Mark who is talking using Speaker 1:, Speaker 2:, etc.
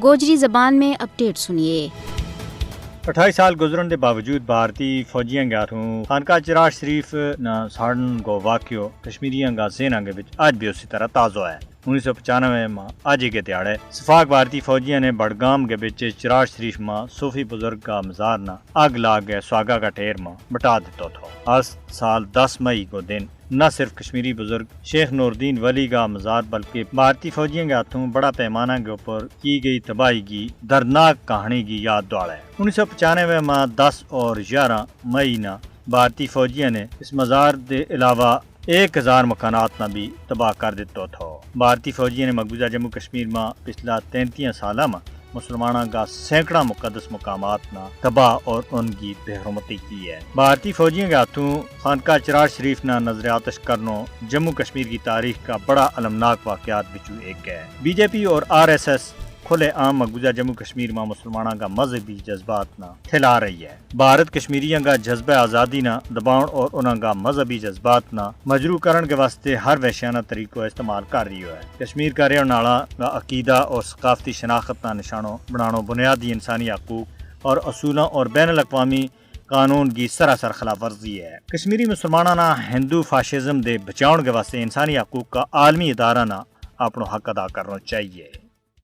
Speaker 1: گوجری زبان میں اپڈیٹ سنیے۔
Speaker 2: 28 سال گزرن کے باوجود بھارتی فوجیاں گاتھوں خانقاہ چراغ شریف نہ ساڑن کو واقعو کشمیریاں گا سینا کے بچ آج بھی اسی طرح تازہ ہے۔ 1995 میں آج کے دیہڑے صفاق بھارتی فوجیاں نے بڑگام کے بچ چراغ شریف میں صوفی بزرگ کا مزار نہ آگ لاگ گئے سواگا کا ٹھیر میں بٹا دیتا تھا۔ ہر سال 10 مئی کو دن نہ صرف کشمیری بزرگ شیخ نوردین ولی کا مزار بلکہ بھارتی فوجیوں کے ہاتھوں بڑا پیمانہ کے اوپر کی گئی تباہی کی دردناک کہانی کی یاد دوڑا ہے۔ 1995 میں 10 اور 11 مئی نہ بھارتی فوجیوں نے اس مزار کے علاوہ 1000 مکانات نہ بھی تباہ کر دیتا تھا۔ بھارتی فوجیوں نے مقبوضہ جموں کشمیر میں پچھلا 33 سالہ میں مسلمانوں کا سینکڑا مقدس مقامات نہ تباہ اور ان کی بے حرمتی کی ہے۔ بھارتی فوجیوں کے ہاتھوں خانقاہ چراغ شریف نہ نظر آتش کرنا جموں کشمیر کی تاریخ کا بڑا المناک واقعات بچو ایک ہے۔ بی جے پی اور RSS کھلے عام مقبوضہ جموں کشمیر میں مسلمانوں کا مذہبی جذبات نہ پھیلا رہی ہے۔ بھارت کشمیریوں کا جذبہ آزادی نہ دباؤ اور انہوں کا مذہبی جذبات نہ مجروح کرن کے واسطے ہر وحشیانہ طریقہ استعمال کر رہی ہے۔ کشمیر کا رہنے والا کا عقیدہ اور ثقافتی شناخت نہ نشانوں بنانا بنیادی انسانی حقوق اور اصولوں اور بین الاقوامی قانون کی سراسر خلاف ورزی ہے۔ کشمیری مسلمانوں نہ ہندو فاشزم دے بچاؤ کے واسطے انسانی حقوق کا عالمی ادارہ نہ اپنا حق ادا کرنا چاہیے۔